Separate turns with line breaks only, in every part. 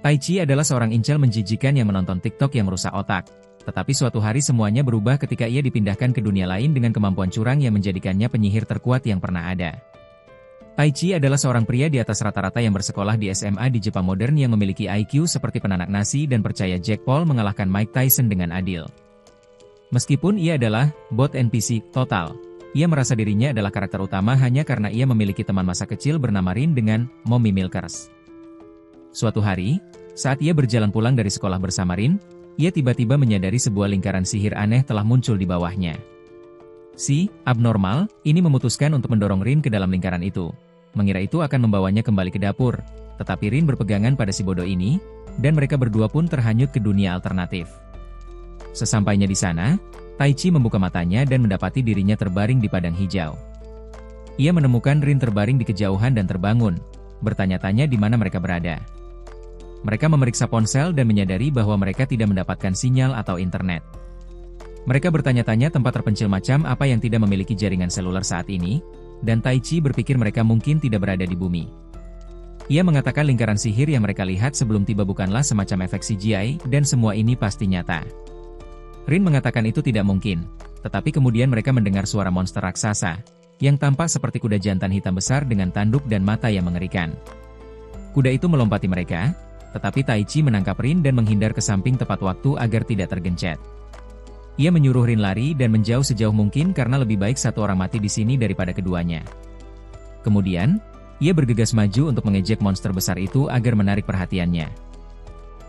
Tai Chi adalah seorang incel menjijikan yang menonton TikTok yang merusak otak. Tetapi suatu hari semuanya berubah ketika ia dipindahkan ke dunia lain dengan kemampuan curang yang menjadikannya penyihir terkuat yang pernah ada. Tai Chi adalah seorang pria di atas rata-rata yang bersekolah di SMA di Jepang modern yang memiliki IQ seperti penanak nasi dan percaya Jack Paul mengalahkan Mike Tyson dengan adil. Meskipun ia adalah bot NPC total, ia merasa dirinya adalah karakter utama hanya karena ia memiliki teman masa kecil bernama Rin dengan Mommy Milkers. Suatu hari, saat ia berjalan pulang dari sekolah bersama Rin, ia tiba-tiba menyadari sebuah lingkaran sihir aneh telah muncul di bawahnya. Si abnormal ini memutuskan untuk mendorong Rin ke dalam lingkaran itu. Mengira itu akan membawanya kembali ke dapur, tetapi Rin berpegangan pada si bodoh ini, dan mereka berdua pun terhanyut ke dunia alternatif. Sesampainya di sana, Tai Chi membuka matanya dan mendapati dirinya terbaring di padang hijau. Ia menemukan Rin terbaring di kejauhan dan terbangun, bertanya-tanya di mana mereka berada. Mereka memeriksa ponsel dan menyadari bahwa mereka tidak mendapatkan sinyal atau internet. Mereka bertanya-tanya tempat terpencil macam apa yang tidak memiliki jaringan seluler saat ini, dan Tai Chi berpikir mereka mungkin tidak berada di bumi. Ia mengatakan lingkaran sihir yang mereka lihat sebelum tiba bukanlah semacam efek CGI, dan semua ini pasti nyata. Rin mengatakan itu tidak mungkin, tetapi kemudian mereka mendengar suara monster raksasa, yang tampak seperti kuda jantan hitam besar dengan tanduk dan mata yang mengerikan. Kuda itu melompati mereka, tetapi Tai Chi menangkap Rin dan menghindar ke samping tepat waktu agar tidak tergencet. Ia menyuruh Rin lari dan menjauh sejauh mungkin karena lebih baik satu orang mati di sini daripada keduanya. Kemudian, ia bergegas maju untuk mengejek monster besar itu agar menarik perhatiannya.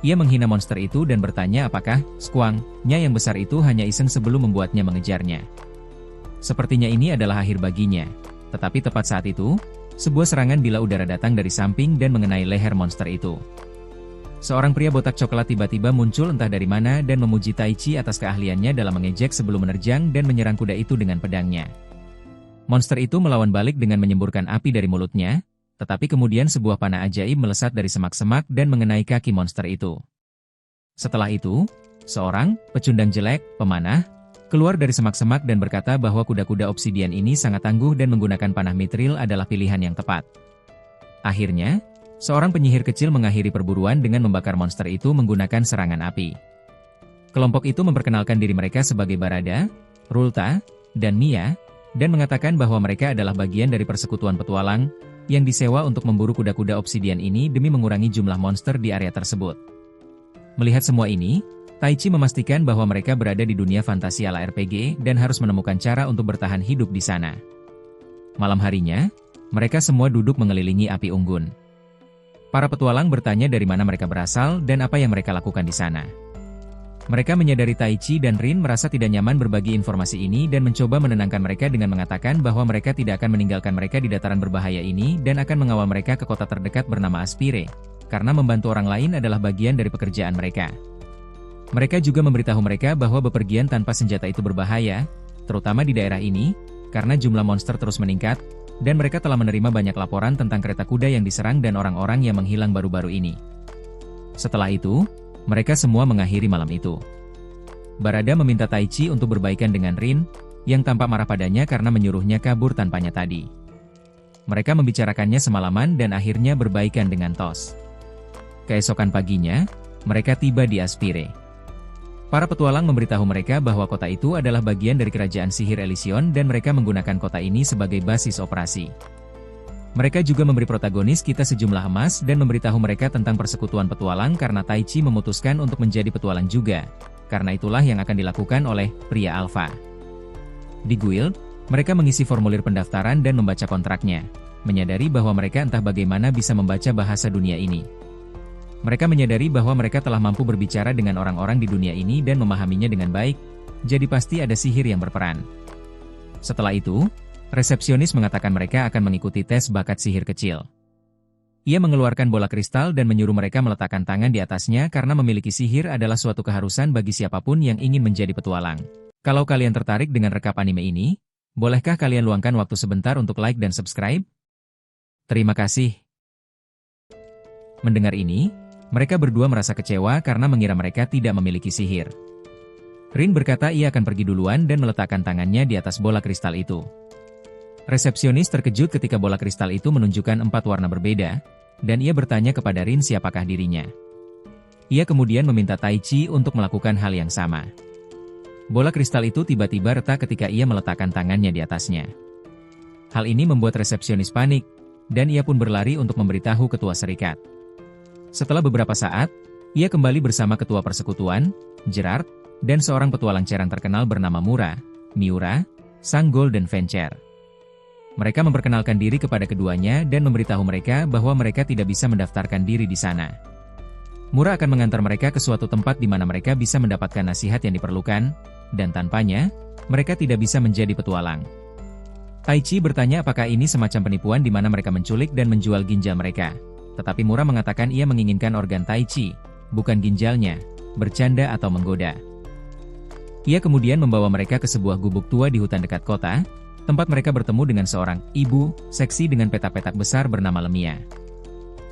Ia menghina monster itu dan bertanya apakah skuangnya yang besar itu hanya iseng sebelum membuatnya mengejarnya. Sepertinya ini adalah akhir baginya, tetapi tepat saat itu, sebuah serangan bila udara datang dari samping dan mengenai leher monster itu. Seorang pria botak coklat tiba-tiba muncul entah dari mana dan memuji Tai Chi atas keahliannya dalam mengejek sebelum menerjang dan menyerang kuda itu dengan pedangnya. Monster itu melawan balik dengan menyemburkan api dari mulutnya, tetapi kemudian sebuah panah ajaib melesat dari semak-semak dan mengenai kaki monster itu. Setelah itu, seorang pecundang jelek, pemanah, keluar dari semak-semak dan berkata bahwa kuda-kuda obsidian ini sangat tangguh dan menggunakan panah mithril adalah pilihan yang tepat. Akhirnya, seorang penyihir kecil mengakhiri perburuan dengan membakar monster itu menggunakan serangan api. Kelompok itu memperkenalkan diri mereka sebagai Barada, Rulta, dan Mia, dan mengatakan bahwa mereka adalah bagian dari persekutuan petualang, yang disewa untuk memburu kuda-kuda obsidian ini demi mengurangi jumlah monster di area tersebut. Melihat semua ini, Tai Chi memastikan bahwa mereka berada di dunia fantasi ala RPG dan harus menemukan cara untuk bertahan hidup di sana. Malam harinya, mereka semua duduk mengelilingi api unggun. Para petualang bertanya dari mana mereka berasal dan apa yang mereka lakukan di sana. Mereka menyadari Tai Chi dan Rin merasa tidak nyaman berbagi informasi ini dan mencoba menenangkan mereka dengan mengatakan bahwa mereka tidak akan meninggalkan mereka di dataran berbahaya ini dan akan mengawal mereka ke kota terdekat bernama Aspire, karena membantu orang lain adalah bagian dari pekerjaan mereka. Mereka juga memberitahu mereka bahwa bepergian tanpa senjata itu berbahaya, terutama di daerah ini, karena jumlah monster terus meningkat, dan mereka telah menerima banyak laporan tentang kereta kuda yang diserang dan orang-orang yang menghilang baru-baru ini. Setelah itu, mereka semua mengakhiri malam itu. Barada meminta Tai Chi untuk berbaikan dengan Rin, yang tampak marah padanya karena menyuruhnya kabur tanpanya tadi. Mereka membicarakannya semalaman dan akhirnya berbaikan dengan Tos. Keesokan paginya, mereka tiba di Aspire. Para petualang memberitahu mereka bahwa kota itu adalah bagian dari kerajaan sihir Elysion dan mereka menggunakan kota ini sebagai basis operasi. Mereka juga memberi protagonis kita sejumlah emas dan memberitahu mereka tentang persekutuan petualang karena Tai Chi memutuskan untuk menjadi petualang juga, karena itulah yang akan dilakukan oleh pria alfa. Di guild, mereka mengisi formulir pendaftaran dan membaca kontraknya, menyadari bahwa mereka entah bagaimana bisa membaca bahasa dunia ini. Mereka menyadari bahwa mereka telah mampu berbicara dengan orang-orang di dunia ini dan memahaminya dengan baik, jadi pasti ada sihir yang berperan. Setelah itu, resepsionis mengatakan mereka akan mengikuti tes bakat sihir kecil. Ia mengeluarkan bola kristal dan menyuruh mereka meletakkan tangan di atasnya karena memiliki sihir adalah suatu keharusan bagi siapapun yang ingin menjadi petualang. Kalau kalian tertarik dengan rekap anime ini, bolehkah kalian luangkan waktu sebentar untuk like dan subscribe? Terima kasih. Mendengar ini, mereka berdua merasa kecewa karena mengira mereka tidak memiliki sihir. Rin berkata ia akan pergi duluan dan meletakkan tangannya di atas bola kristal itu. Resepsionis terkejut ketika bola kristal itu menunjukkan 4 warna berbeda, dan ia bertanya kepada Rin siapakah dirinya. Ia kemudian meminta Tai Chi untuk melakukan hal yang sama. Bola kristal itu tiba-tiba retak ketika ia meletakkan tangannya di atasnya. Hal ini membuat resepsionis panik, dan ia pun berlari untuk memberitahu ketua serikat. Setelah beberapa saat, ia kembali bersama ketua persekutuan, Gerard, dan seorang petualang cerang terkenal bernama Miura, sang Golden Venture. Mereka memperkenalkan diri kepada keduanya dan memberitahu mereka bahwa mereka tidak bisa mendaftarkan diri di sana. Mura akan mengantar mereka ke suatu tempat di mana mereka bisa mendapatkan nasihat yang diperlukan, dan tanpanya, mereka tidak bisa menjadi petualang. Tai Chi bertanya apakah ini semacam penipuan di mana mereka menculik dan menjual ginjal mereka. Tetapi Mura mengatakan ia menginginkan organ Tai Chi, bukan ginjalnya, bercanda atau menggoda. Ia kemudian membawa mereka ke sebuah gubuk tua di hutan dekat kota, tempat mereka bertemu dengan seorang ibu seksi dengan petak-petak besar bernama Lemia.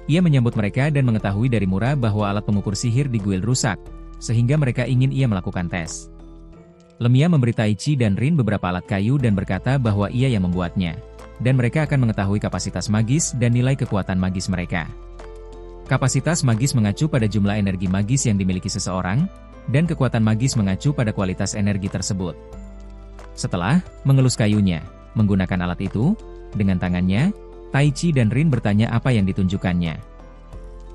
Ia menyambut mereka dan mengetahui dari Mura bahwa alat pengukur sihir di guild rusak, sehingga mereka ingin ia melakukan tes. Lemia memberi Tai Chi dan Rin beberapa alat kayu dan berkata bahwa ia yang membuatnya, dan mereka akan mengetahui kapasitas magis dan nilai kekuatan magis mereka. Kapasitas magis mengacu pada jumlah energi magis yang dimiliki seseorang, dan kekuatan magis mengacu pada kualitas energi tersebut. Setelah mengelus kayunya, menggunakan alat itu, dengan tangannya, Tai Chi dan Rin bertanya apa yang ditunjukkannya.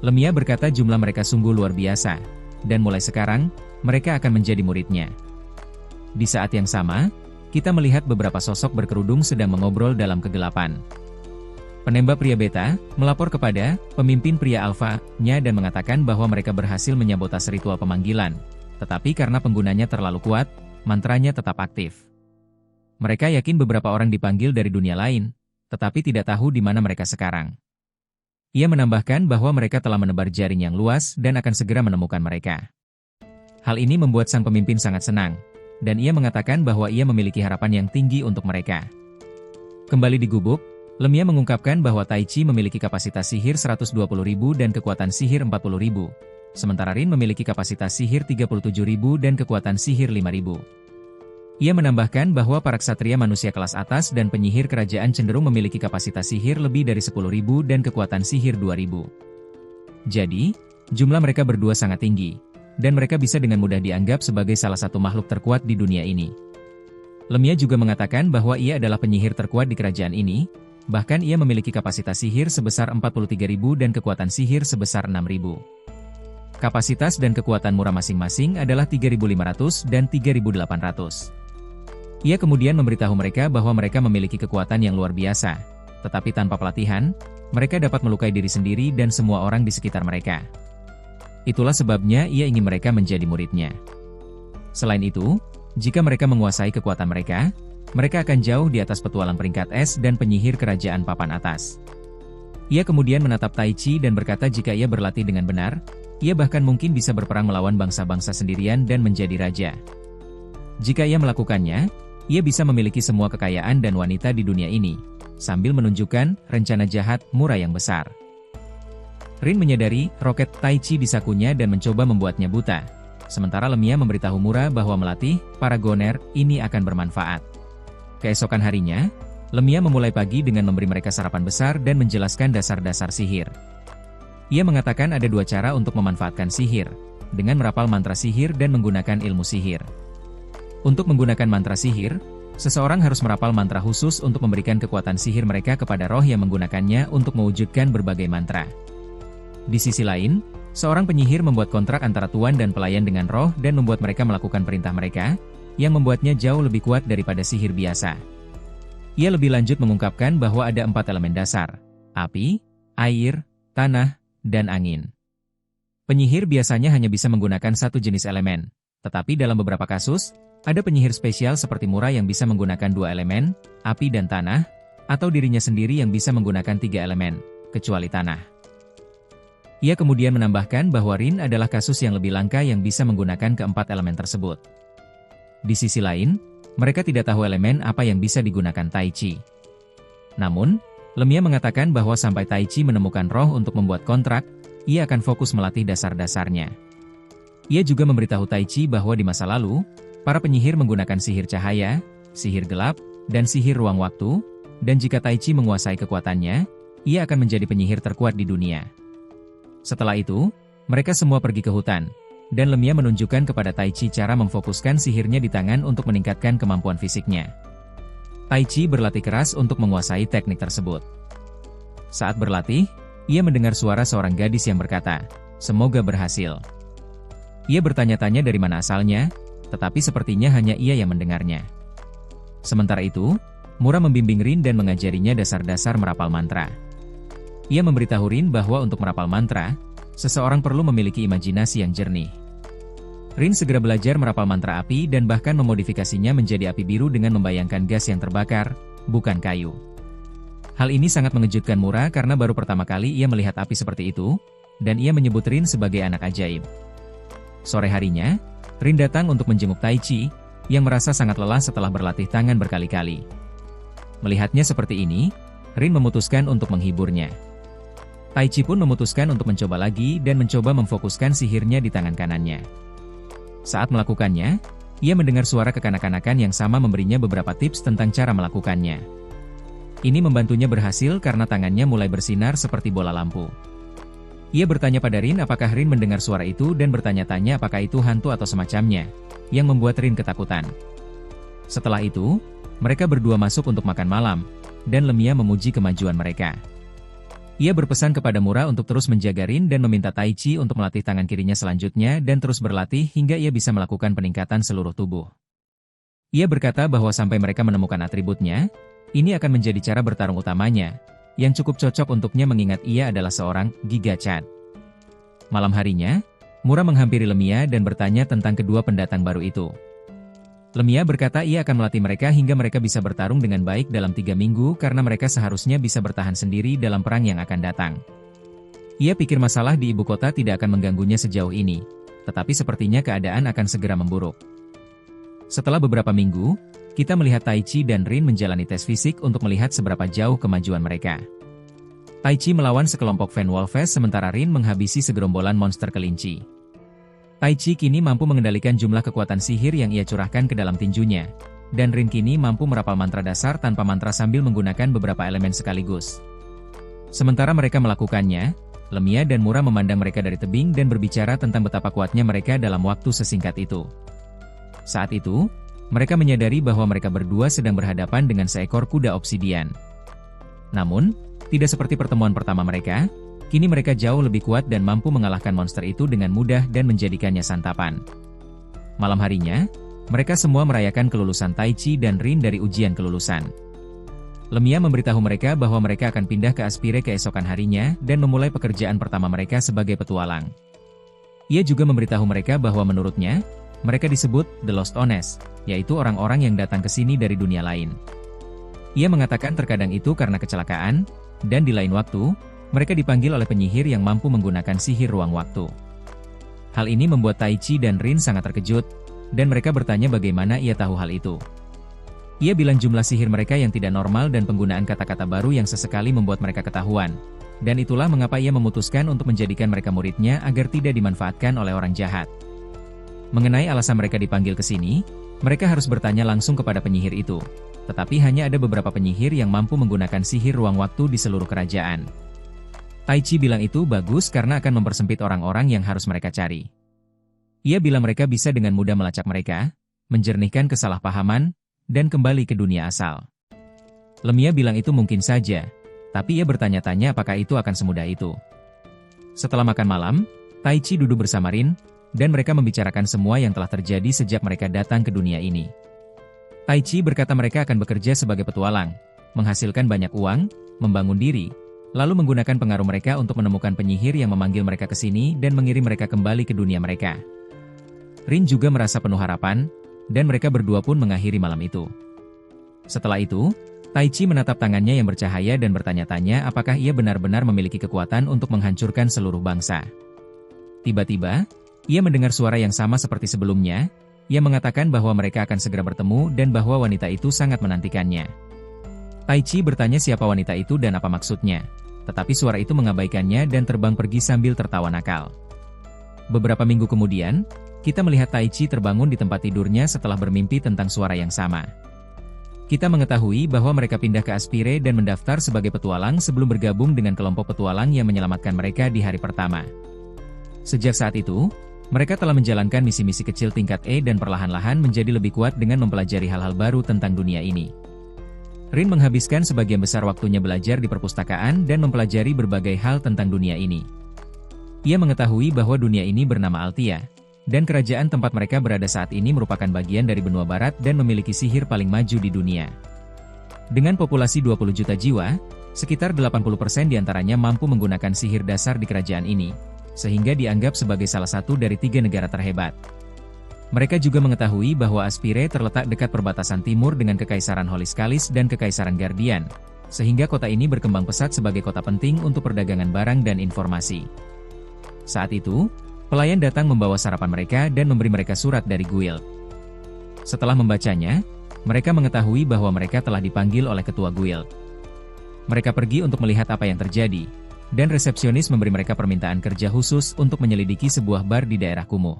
Lemia berkata jumlah mereka sungguh luar biasa, dan mulai sekarang, mereka akan menjadi muridnya. Di saat yang sama, kita melihat beberapa sosok berkerudung sedang mengobrol dalam kegelapan. Penembak pria beta melapor kepada pemimpin pria alfa-nya dan mengatakan bahwa mereka berhasil menyabotase ritual pemanggilan, tetapi karena penggunanya terlalu kuat, mantranya tetap aktif. Mereka yakin beberapa orang dipanggil dari dunia lain, tetapi tidak tahu di mana mereka sekarang. Ia menambahkan bahwa mereka telah menebar jaring yang luas dan akan segera menemukan mereka. Hal ini membuat sang pemimpin sangat senang, dan ia mengatakan bahwa ia memiliki harapan yang tinggi untuk mereka. Kembali di gubuk, Lemia mengungkapkan bahwa Tai Chi memiliki kapasitas sihir 120.000 dan kekuatan sihir 40.000, sementara Rin memiliki kapasitas sihir 37.000 dan kekuatan sihir 5.000. Ia menambahkan bahwa para ksatria manusia kelas atas dan penyihir kerajaan cenderung memiliki kapasitas sihir lebih dari 10.000 dan kekuatan sihir 2.000. Jadi, jumlah mereka berdua sangat tinggi, dan mereka bisa dengan mudah dianggap sebagai salah satu makhluk terkuat di dunia ini. Lemia juga mengatakan bahwa ia adalah penyihir terkuat di kerajaan ini, bahkan ia memiliki kapasitas sihir sebesar 43.000 dan kekuatan sihir sebesar 6.000. Kapasitas dan kekuatan Mura masing-masing adalah 3.500 dan 3.800. Ia kemudian memberitahu mereka bahwa mereka memiliki kekuatan yang luar biasa, tetapi tanpa pelatihan, mereka dapat melukai diri sendiri dan semua orang di sekitar mereka. Itulah sebabnya ia ingin mereka menjadi muridnya. Selain itu, jika mereka menguasai kekuatan mereka, mereka akan jauh di atas petualang peringkat es dan penyihir kerajaan papan atas. Ia kemudian menatap Tai Chi dan berkata jika ia berlatih dengan benar, ia bahkan mungkin bisa berperang melawan bangsa-bangsa sendirian dan menjadi raja. Jika ia melakukannya, ia bisa memiliki semua kekayaan dan wanita di dunia ini, sambil menunjukkan rencana jahat Mura yang besar. Rin menyadari roket Tai Chi di sakunya dan mencoba membuatnya buta, sementara Lemia memberitahu Mura bahwa melatih para goner ini akan bermanfaat. Keesokan harinya, Lemia memulai pagi dengan memberi mereka sarapan besar dan menjelaskan dasar-dasar sihir. Ia mengatakan ada dua cara untuk memanfaatkan sihir, dengan merapal mantra sihir dan menggunakan ilmu sihir. Untuk menggunakan mantra sihir, seseorang harus merapal mantra khusus untuk memberikan kekuatan sihir mereka kepada roh yang menggunakannya untuk mewujudkan berbagai mantra. Di sisi lain, seorang penyihir membuat kontrak antara tuan dan pelayan dengan roh dan membuat mereka melakukan perintah mereka, yang membuatnya jauh lebih kuat daripada sihir biasa. Ia lebih lanjut mengungkapkan bahwa ada 4 elemen dasar: api, air, tanah, dan angin. Penyihir biasanya hanya bisa menggunakan satu jenis elemen, tetapi dalam beberapa kasus, ada penyihir spesial seperti Mura yang bisa menggunakan 2 elemen, api dan tanah, atau dirinya sendiri yang bisa menggunakan 3 elemen, kecuali tanah. Ia kemudian menambahkan bahwa Rin adalah kasus yang lebih langka yang bisa menggunakan keempat elemen tersebut. Di sisi lain, mereka tidak tahu elemen apa yang bisa digunakan Tai Chi. Namun, Lemia mengatakan bahwa sampai Tai Chi menemukan roh untuk membuat kontrak, ia akan fokus melatih dasar-dasarnya. Ia juga memberitahu Tai Chi bahwa di masa lalu, para penyihir menggunakan sihir cahaya, sihir gelap, dan sihir ruang waktu, dan jika Tai Chi menguasai kekuatannya, ia akan menjadi penyihir terkuat di dunia. Setelah itu, Mereka semua pergi ke hutan, dan Lemia menunjukkan kepada Tai Chi cara memfokuskan sihirnya di tangan untuk meningkatkan kemampuan fisiknya. Tai Chi berlatih keras untuk menguasai teknik tersebut. Saat berlatih, ia mendengar suara seorang gadis yang berkata, "Semoga berhasil." Ia bertanya-tanya dari mana asalnya, tetapi sepertinya hanya ia yang mendengarnya. Sementara itu, Mura membimbing Rin dan mengajarinya dasar-dasar merapal mantra. Ia memberitahu Rin bahwa untuk merapal mantra, seseorang perlu memiliki imajinasi yang jernih. Rin segera belajar merapal mantra api dan bahkan memodifikasinya menjadi api biru dengan membayangkan gas yang terbakar, bukan kayu. Hal ini sangat mengejutkan Mura karena baru pertama kali ia melihat api seperti itu, dan ia menyebut Rin sebagai anak ajaib. Sore harinya, Rin datang untuk menjenguk Tai Chi, yang merasa sangat lelah setelah berlatih tangan berkali-kali. Melihatnya seperti ini, Rin memutuskan untuk menghiburnya. Tai Chi pun memutuskan untuk mencoba lagi dan mencoba memfokuskan sihirnya di tangan kanannya. Saat melakukannya, ia mendengar suara kekanak-kanakan yang sama memberinya beberapa tips tentang cara melakukannya. Ini membantunya berhasil karena tangannya mulai bersinar seperti bola lampu. Ia bertanya pada Rin apakah Rin mendengar suara itu dan bertanya-tanya apakah itu hantu atau semacamnya, yang membuat Rin ketakutan. Setelah itu, mereka berdua masuk untuk makan malam, dan Lemia memuji kemajuan mereka. Ia berpesan kepada Mura untuk terus menjaga Rin dan meminta Tai Chi untuk melatih tangan kirinya selanjutnya dan terus berlatih hingga ia bisa melakukan peningkatan seluruh tubuh. Ia berkata bahwa sampai mereka menemukan atributnya, ini akan menjadi cara bertarung utamanya, yang cukup cocok untuknya mengingat ia adalah seorang Giga Chad. Malam harinya, Mura menghampiri Lemia dan bertanya tentang kedua pendatang baru itu. Lemia berkata ia akan melatih mereka hingga mereka bisa bertarung dengan baik dalam 3 minggu karena mereka seharusnya bisa bertahan sendiri dalam perang yang akan datang. Ia pikir masalah di ibu kota tidak akan mengganggunya sejauh ini, tetapi sepertinya keadaan akan segera memburuk. Setelah beberapa minggu, kita melihat Tai Chi dan Rin menjalani tes fisik untuk melihat seberapa jauh kemajuan mereka. Tai Chi melawan sekelompok Fenwolves sementara Rin menghabisi segerombolan monster kelinci. Tai Chi kini mampu mengendalikan jumlah kekuatan sihir yang ia curahkan ke dalam tinjunya, dan Rin kini mampu merapal mantra dasar tanpa mantra sambil menggunakan beberapa elemen sekaligus. Sementara mereka melakukannya, Lemia dan Mura memandang mereka dari tebing dan berbicara tentang betapa kuatnya mereka dalam waktu sesingkat itu. Saat itu, mereka menyadari bahwa mereka berdua sedang berhadapan dengan seekor kuda obsidian. Namun, tidak seperti pertemuan pertama mereka, kini mereka jauh lebih kuat dan mampu mengalahkan monster itu dengan mudah dan menjadikannya santapan. Malam harinya, mereka semua merayakan kelulusan Tai Chi dan Rin dari ujian kelulusan. Lemia memberitahu mereka bahwa mereka akan pindah ke Aspire keesokan harinya dan memulai pekerjaan pertama mereka sebagai petualang. Ia juga memberitahu mereka bahwa menurutnya, mereka disebut The Lost Ones, yaitu orang-orang yang datang ke sini dari dunia lain. Ia mengatakan terkadang itu karena kecelakaan, dan di lain waktu, mereka dipanggil oleh penyihir yang mampu menggunakan sihir ruang waktu. Hal ini membuat Tai Chi dan Rin sangat terkejut, dan mereka bertanya bagaimana ia tahu hal itu. Ia bilang jumlah sihir mereka yang tidak normal dan penggunaan kata-kata baru yang sesekali membuat mereka ketahuan, dan itulah mengapa ia memutuskan untuk menjadikan mereka muridnya agar tidak dimanfaatkan oleh orang jahat. Mengenai alasan mereka dipanggil ke sini, mereka harus bertanya langsung kepada penyihir itu, tetapi hanya ada beberapa penyihir yang mampu menggunakan sihir ruang waktu di seluruh kerajaan. Tai Chi bilang itu bagus karena akan mempersempit orang-orang yang harus mereka cari. Ia bilang mereka bisa dengan mudah melacak mereka, menjernihkan kesalahpahaman, dan kembali ke dunia asal. Lemia bilang itu mungkin saja, tapi ia bertanya-tanya apakah itu akan semudah itu. Setelah makan malam, Tai Chi duduk bersama Rin, dan mereka membicarakan semua yang telah terjadi sejak mereka datang ke dunia ini. Tai Chi berkata mereka akan bekerja sebagai petualang, menghasilkan banyak uang, membangun diri, lalu menggunakan pengaruh mereka untuk menemukan penyihir yang memanggil mereka ke sini dan mengirim mereka kembali ke dunia mereka. Rin juga merasa penuh harapan, dan mereka berdua pun mengakhiri malam itu. Setelah itu, Tai Chi menatap tangannya yang bercahaya dan bertanya-tanya apakah ia benar-benar memiliki kekuatan untuk menghancurkan seluruh bangsa. Tiba-tiba, ia mendengar suara yang sama seperti sebelumnya, ia mengatakan bahwa mereka akan segera bertemu dan bahwa wanita itu sangat menantikannya. Tai Chi bertanya siapa wanita itu dan apa maksudnya, tetapi suara itu mengabaikannya dan terbang pergi sambil tertawa nakal. Beberapa minggu kemudian, kita melihat Tai Chi terbangun di tempat tidurnya setelah bermimpi tentang suara yang sama. Kita mengetahui bahwa mereka pindah ke Aspire dan mendaftar sebagai petualang sebelum bergabung dengan kelompok petualang yang menyelamatkan mereka di hari pertama. Sejak saat itu, mereka telah menjalankan misi-misi kecil tingkat E dan perlahan-lahan menjadi lebih kuat dengan mempelajari hal-hal baru tentang dunia ini. Rin menghabiskan sebagian besar waktunya belajar di perpustakaan dan mempelajari berbagai hal tentang dunia ini. Ia mengetahui bahwa dunia ini bernama Altia, dan kerajaan tempat mereka berada saat ini merupakan bagian dari benua barat dan memiliki sihir paling maju di dunia. Dengan populasi 20 juta jiwa, sekitar 80% diantaranya mampu menggunakan sihir dasar di kerajaan ini, sehingga dianggap sebagai salah satu dari 3 negara terhebat. Mereka juga mengetahui bahwa Aspire terletak dekat perbatasan timur dengan Kekaisaran Holiskalis dan Kekaisaran Guardian, sehingga kota ini berkembang pesat sebagai kota penting untuk perdagangan barang dan informasi. Saat itu, pelayan datang membawa sarapan mereka dan memberi mereka surat dari guild. Setelah membacanya, mereka mengetahui bahwa mereka telah dipanggil oleh ketua guild. Mereka pergi untuk melihat apa yang terjadi, dan resepsionis memberi mereka permintaan kerja khusus untuk menyelidiki sebuah bar di daerah kumuh.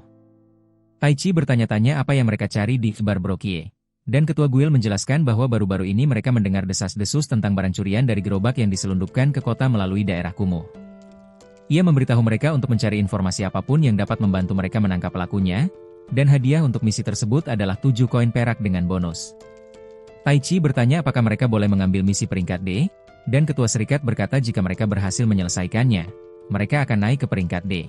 Taichi bertanya-tanya apa yang mereka cari di bar Brokie, dan ketua guild menjelaskan bahwa baru-baru ini mereka mendengar desas-desus tentang barang curian dari gerobak yang diselundupkan ke kota melalui daerah kumuh. Ia memberitahu mereka untuk mencari informasi apapun yang dapat membantu mereka menangkap pelakunya, dan hadiah untuk misi tersebut adalah 7 koin perak dengan bonus. Taichi bertanya apakah mereka boleh mengambil misi peringkat D, dan ketua serikat berkata jika mereka berhasil menyelesaikannya, mereka akan naik ke peringkat D.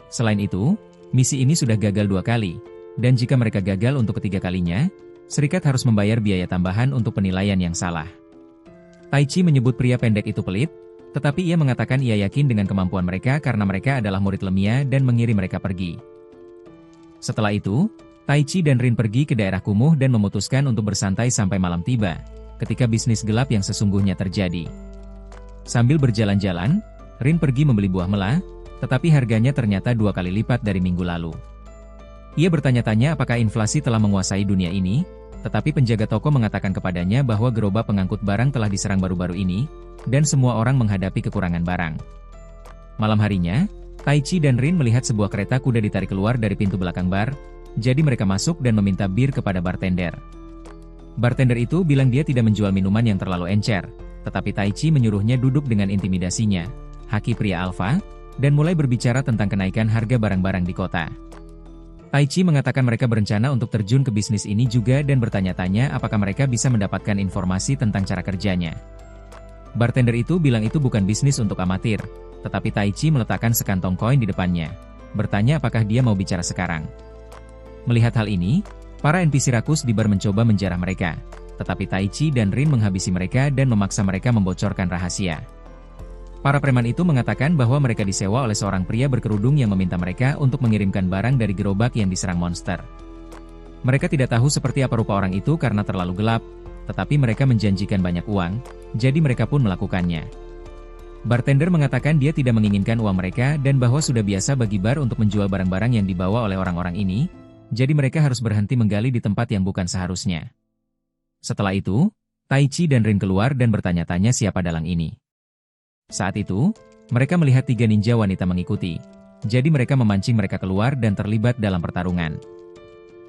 Selain itu, misi ini sudah gagal 2 kali, dan jika mereka gagal untuk ketiga kalinya, serikat harus membayar biaya tambahan untuk penilaian yang salah. Taichi menyebut pria pendek itu pelit, tetapi ia mengatakan ia yakin dengan kemampuan mereka karena mereka adalah murid Lemia dan mengirim mereka pergi. Setelah itu, Taichi dan Rin pergi ke daerah kumuh dan memutuskan untuk bersantai sampai malam tiba, ketika bisnis gelap yang sesungguhnya terjadi. Sambil berjalan-jalan, Rin pergi membeli buah mela, tetapi harganya ternyata 2 kali lipat dari minggu lalu. Ia bertanya-tanya apakah inflasi telah menguasai dunia ini, tetapi penjaga toko mengatakan kepadanya bahwa gerobak pengangkut barang telah diserang baru-baru ini, dan semua orang menghadapi kekurangan barang. Malam harinya, Taichi dan Rin melihat sebuah kereta kuda ditarik keluar dari pintu belakang bar, jadi mereka masuk dan meminta bir kepada bartender. Bartender itu bilang dia tidak menjual minuman yang terlalu encer, tetapi Taichi menyuruhnya duduk dengan intimidasinya, haki pria alfa, dan mulai berbicara tentang kenaikan harga barang-barang di kota. Taichi mengatakan mereka berencana untuk terjun ke bisnis ini juga dan bertanya-tanya apakah mereka bisa mendapatkan informasi tentang cara kerjanya. Bartender itu bilang itu bukan bisnis untuk amatir, tetapi Taichi meletakkan sekantong koin di depannya, bertanya apakah dia mau bicara sekarang. Melihat hal ini, para NPC rakus di bar mencoba menjarah mereka, tetapi Taichi dan Rin menghabisi mereka dan memaksa mereka membocorkan rahasia. Para preman itu mengatakan bahwa mereka disewa oleh seorang pria berkerudung yang meminta mereka untuk mengirimkan barang dari gerobak yang diserang monster. Mereka tidak tahu seperti apa rupa orang itu karena terlalu gelap, tetapi mereka menjanjikan banyak uang, jadi mereka pun melakukannya. Bartender mengatakan dia tidak menginginkan uang mereka dan bahwa sudah biasa bagi bar untuk menjual barang-barang yang dibawa oleh orang-orang ini, jadi mereka harus berhenti menggali di tempat yang bukan seharusnya. Setelah itu, Taichi dan Rin keluar dan bertanya-tanya siapa dalang ini. Saat itu, mereka melihat 3 ninja wanita mengikuti, jadi mereka memancing mereka keluar dan terlibat dalam pertarungan.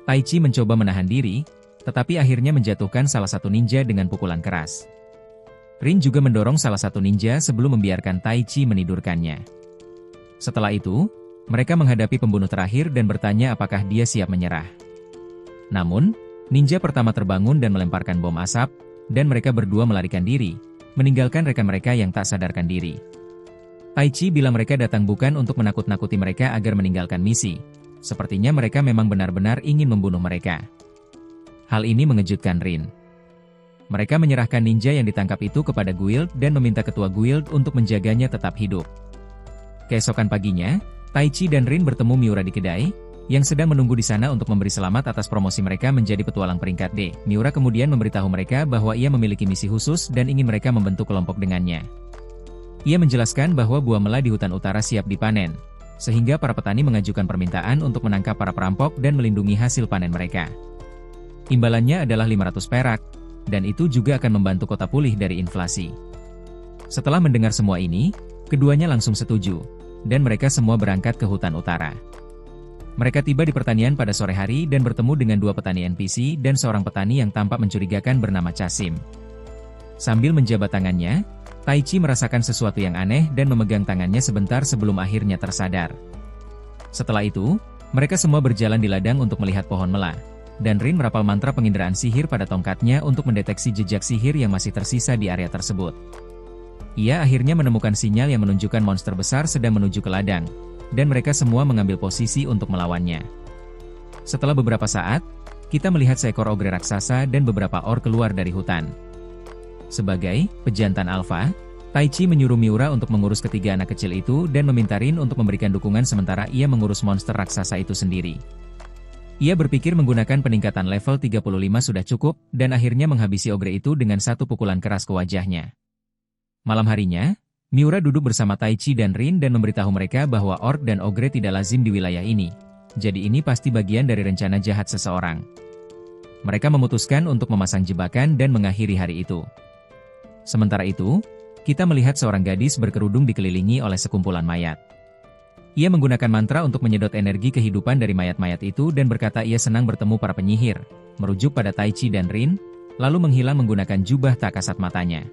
Taichi mencoba menahan diri, tetapi akhirnya menjatuhkan salah satu ninja dengan pukulan keras. Rin juga mendorong salah satu ninja sebelum membiarkan Taichi menidurkannya. Setelah itu, mereka menghadapi pembunuh terakhir dan bertanya apakah dia siap menyerah. Namun, ninja pertama terbangun dan melemparkan bom asap, dan mereka berdua melarikan diri, meninggalkan rekan mereka yang tak sadarkan diri. Taichi bilang mereka datang bukan untuk menakut-nakuti mereka agar meninggalkan misi. Sepertinya mereka memang benar-benar ingin membunuh mereka. Hal ini mengejutkan Rin. Mereka menyerahkan ninja yang ditangkap itu kepada guild dan meminta ketua guild untuk menjaganya tetap hidup. Keesokan paginya, Taichi dan Rin bertemu Miura di kedai, yang sedang menunggu di sana untuk memberi selamat atas promosi mereka menjadi petualang peringkat D. Miura kemudian memberitahu mereka bahwa ia memiliki misi khusus dan ingin mereka membentuk kelompok dengannya. Ia menjelaskan bahwa buah mela di hutan utara siap dipanen, sehingga para petani mengajukan permintaan untuk menangkap para perampok dan melindungi hasil panen mereka. Imbalannya adalah 500 perak, dan itu juga akan membantu kota pulih dari inflasi. Setelah mendengar semua ini, keduanya langsung setuju, dan mereka semua berangkat ke hutan utara. Mereka tiba di pertanian pada sore hari dan bertemu dengan 2 petani NPC dan seorang petani yang tampak mencurigakan bernama Chasim. Sambil menjabat tangannya, Taichi merasakan sesuatu yang aneh dan memegang tangannya sebentar sebelum akhirnya tersadar. Setelah itu, mereka semua berjalan di ladang untuk melihat pohon mela. Dan Rin merapal mantra penginderaan sihir pada tongkatnya untuk mendeteksi jejak sihir yang masih tersisa di area tersebut. Ia akhirnya menemukan sinyal yang menunjukkan monster besar sedang menuju ke ladang, dan mereka semua mengambil posisi untuk melawannya. Setelah beberapa saat, kita melihat seekor ogre raksasa dan beberapa orc keluar dari hutan. Sebagai pejantan alfa, Taichi menyuruh Miura untuk mengurus ketiga anak kecil itu dan meminta Rin untuk memberikan dukungan sementara ia mengurus monster raksasa itu sendiri. Ia berpikir menggunakan peningkatan level 35 sudah cukup, dan akhirnya menghabisi ogre itu dengan satu pukulan keras ke wajahnya. Malam harinya, Miura duduk bersama Taichi dan Rin dan memberitahu mereka bahwa orc dan ogre tidak lazim di wilayah ini. Jadi ini pasti bagian dari rencana jahat seseorang. Mereka memutuskan untuk memasang jebakan dan mengakhiri hari itu. Sementara itu, kita melihat seorang gadis berkerudung dikelilingi oleh sekumpulan mayat. Ia menggunakan mantra untuk menyedot energi kehidupan dari mayat-mayat itu dan berkata ia senang bertemu para penyihir, merujuk pada Taichi dan Rin, lalu menghilang menggunakan jubah tak kasat matanya.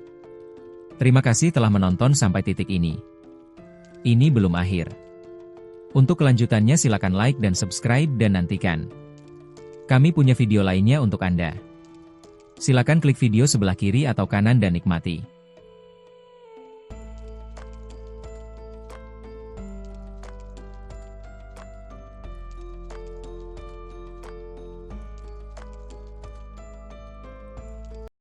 Terima kasih telah menonton sampai titik ini. Ini belum akhir. Untuk kelanjutannya silakan like dan subscribe dan nantikan. Kami punya video lainnya untuk Anda. Silakan klik video sebelah kiri atau kanan dan nikmati.